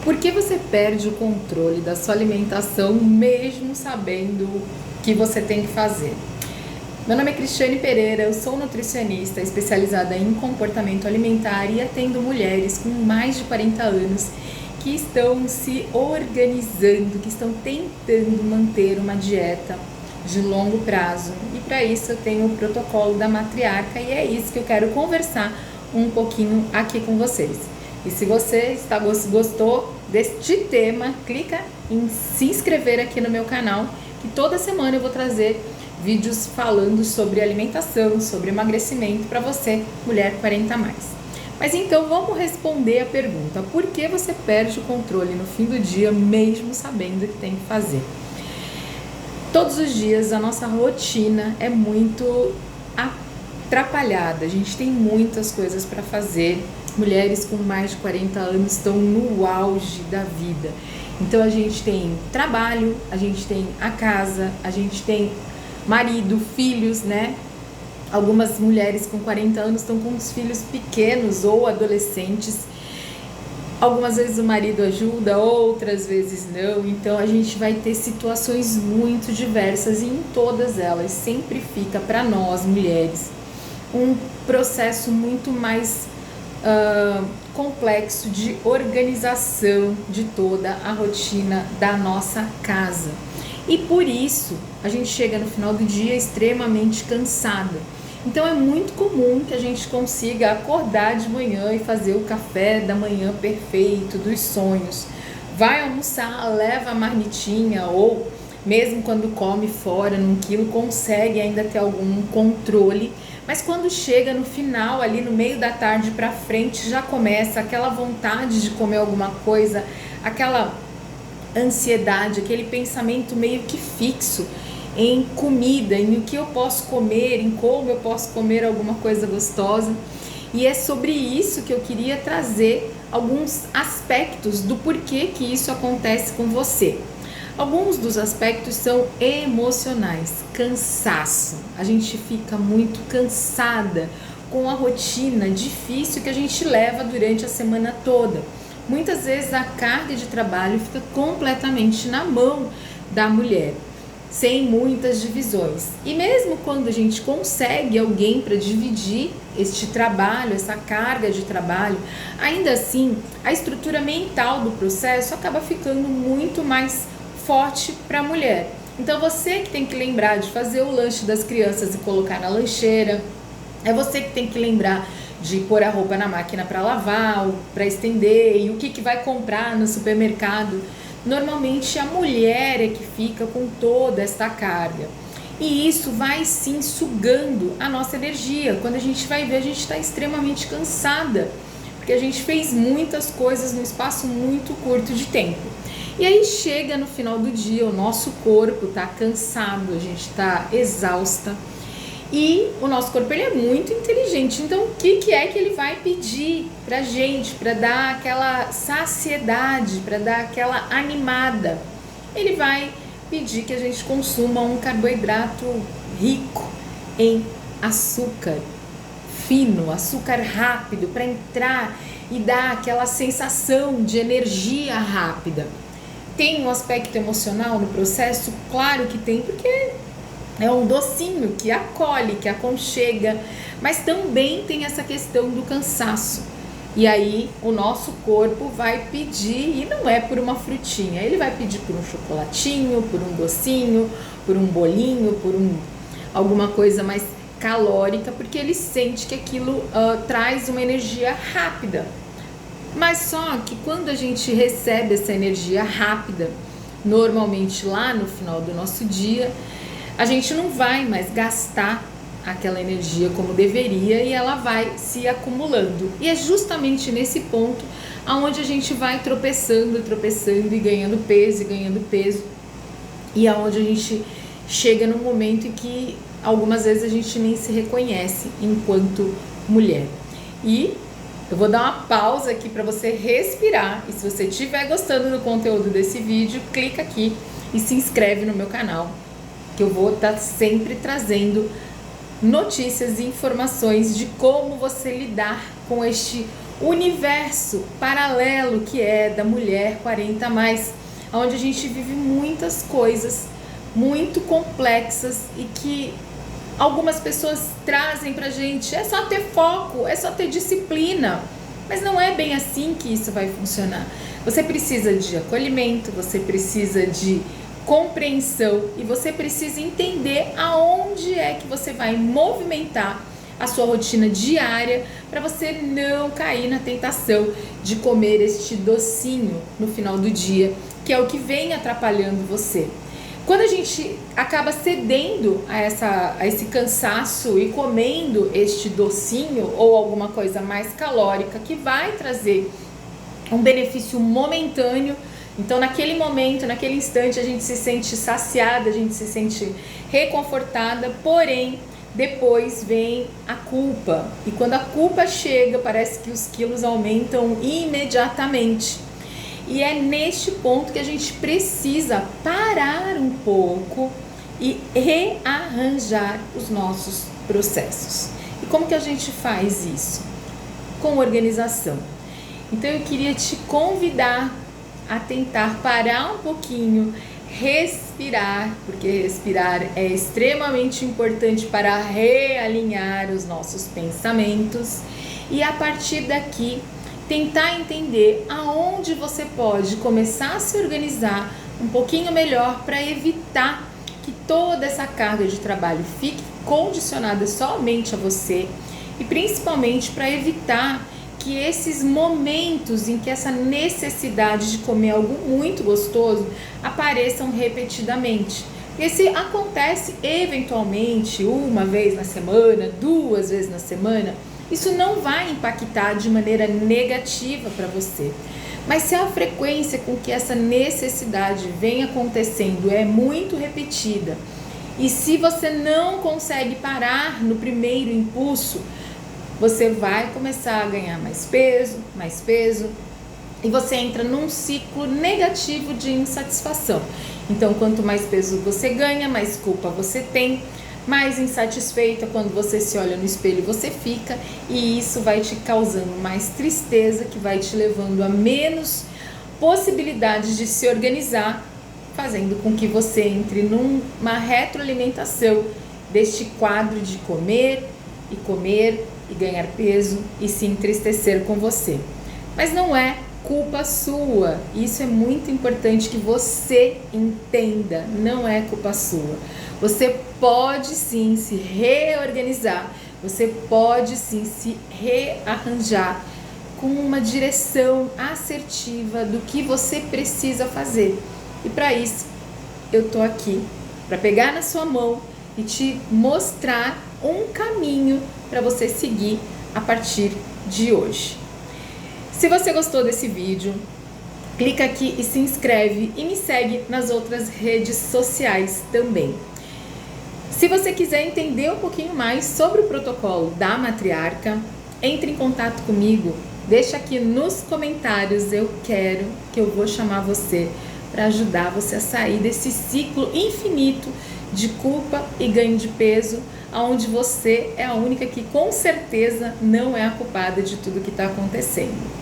Por que você perde o controle da sua alimentação mesmo sabendo o que você tem que fazer? Meu nome é Cristiane Pereira, eu sou nutricionista especializada em comportamento alimentar e atendo mulheres com mais de 40 anos que estão se organizando, que estão tentando manter uma dieta de longo prazo. E para isso eu tenho o protocolo da matriarca e é isso que eu quero conversar um pouquinho aqui com vocês. E se você gostou deste tema, clica em se inscrever aqui no meu canal, que toda semana eu vou trazer vídeos falando sobre alimentação, sobre emagrecimento para você, mulher 40 a mais. Mas então vamos responder a pergunta: por que você perde o controle no fim do dia mesmo sabendo o que tem que fazer? Todos os dias a nossa rotina é muito atrapalhada, a gente tem muitas coisas para fazer. Mulheres com mais de 40 anos estão no auge da vida. Então a gente tem trabalho, a gente tem a casa, a gente tem marido, filhos, né? Algumas mulheres com 40 anos estão com os filhos pequenos ou adolescentes. Algumas vezes o marido ajuda, outras vezes não. Então a gente vai ter situações muito diversas e em todas elas sempre fica para nós mulheres um processo muito mais complexo de organização de toda a rotina da nossa casa. E por isso a gente chega no final do dia extremamente cansada. Então é muito comum que a gente consiga acordar de manhã e fazer o café da manhã perfeito, dos sonhos. Vai almoçar, leva a marmitinha ou mesmo quando come fora num quilo, consegue ainda ter algum controle. Mas quando chega no final, ali no meio da tarde para frente, já começa aquela vontade de comer alguma coisa, aquela ansiedade, aquele pensamento meio que fixo em comida, em o que eu posso comer, em como eu posso comer alguma coisa gostosa. E é sobre isso que eu queria trazer alguns aspectos do porquê que isso acontece com você. Alguns dos aspectos são emocionais, cansaço. A gente fica muito cansada com a rotina difícil que a gente leva durante a semana toda. Muitas vezes a carga de trabalho fica completamente na mão da mulher, sem muitas divisões. E mesmo quando a gente consegue alguém para dividir este trabalho, essa carga de trabalho, ainda assim a estrutura mental do processo acaba ficando muito mais forte para a mulher. Então você que tem que lembrar de fazer o lanche das crianças e colocar na lancheira, é você que tem que lembrar de pôr a roupa na máquina para lavar, para estender e o que vai comprar no supermercado. Normalmente a mulher é que fica com toda essa carga e isso vai sim sugando a nossa energia. Quando a gente vai ver, a gente está extremamente cansada porque a gente fez muitas coisas num espaço muito curto de tempo. E aí chega no final do dia, o nosso corpo está cansado, a gente está exausta e o nosso corpo ele é muito inteligente. Então o que é que ele vai pedir pra gente, para dar aquela saciedade, para dar aquela animada? Ele vai pedir que a gente consuma um carboidrato rico em açúcar fino, açúcar rápido, para entrar e dar aquela sensação de energia rápida. Tem um aspecto emocional no processo? Claro que tem, porque é um docinho que acolhe, que aconchega, mas também tem essa questão do cansaço. E aí o nosso corpo vai pedir, e não é por uma frutinha, ele vai pedir por um chocolatinho, por um docinho, por um bolinho, por alguma coisa mais calórica, porque ele sente que aquilo traz uma energia rápida. Mas só que quando a gente recebe essa energia rápida, normalmente lá no final do nosso dia, a gente não vai mais gastar aquela energia como deveria e ela vai se acumulando. E é justamente nesse ponto aonde a gente vai tropeçando e ganhando peso e aonde a gente chega num momento em que algumas vezes a gente nem se reconhece enquanto mulher. E eu vou dar uma pausa aqui para você respirar e se você estiver gostando do conteúdo desse vídeo, clica aqui e se inscreve no meu canal, que eu vou estar sempre trazendo notícias e informações de como você lidar com este o universo paralelo que é da mulher 40+, onde a gente vive muitas coisas muito complexas e que algumas pessoas trazem pra gente, é só ter foco, é só ter disciplina, mas não é bem assim que isso vai funcionar. Você precisa de acolhimento, você precisa de compreensão e você precisa entender aonde é que você vai movimentar a sua rotina diária para você não cair na tentação de comer este docinho no final do dia, que é o que vem atrapalhando você. Quando a gente acaba cedendo a esse cansaço e comendo este docinho ou alguma coisa mais calórica que vai trazer um benefício momentâneo, então naquele momento, naquele instante a gente se sente saciada, a gente se sente reconfortada, porém depois vem a culpa, e quando a culpa chega parece que os quilos aumentam imediatamente. E é neste ponto que a gente precisa parar um pouco e rearranjar os nossos processos. E como que a gente faz isso? Com organização. Então eu queria te convidar a tentar parar um pouquinho, respirar, porque respirar é extremamente importante para realinhar os nossos pensamentos e a partir daqui tentar entender aonde você pode começar a se organizar um pouquinho melhor para evitar que toda essa carga de trabalho fique condicionada somente a você e principalmente para evitar que esses momentos em que essa necessidade de comer algo muito gostoso apareçam repetidamente. Porque se acontece eventualmente uma vez na semana, 2 vezes na semana, isso não vai impactar de maneira negativa para você. Mas se a frequência com que essa necessidade vem acontecendo é muito repetida, e se você não consegue parar no primeiro impulso, você vai começar a ganhar mais peso, e você entra num ciclo negativo de insatisfação. Então, quanto mais peso você ganha, mais culpa você tem, mais insatisfeita quando você se olha no espelho você fica, e isso vai te causando mais tristeza, que vai te levando a menos possibilidades de se organizar, fazendo com que você entre numa retroalimentação deste quadro de comer e ganhar peso e se entristecer com você. Mas não é culpa sua, isso é muito importante que você entenda, não é culpa sua. Você pode sim se reorganizar, você pode sim se rearranjar com uma direção assertiva do que você precisa fazer. E para isso, eu tô aqui para pegar na sua mão e te mostrar um caminho para você seguir a partir de hoje. Se você gostou desse vídeo, clica aqui e se inscreve e me segue nas outras redes sociais também. Se você quiser entender um pouquinho mais sobre o protocolo da matriarca, entre em contato comigo, deixa aqui nos comentários, eu vou chamar você para ajudar você a sair desse ciclo infinito de culpa e ganho de peso, onde você é a única que com certeza não é a culpada de tudo que está acontecendo.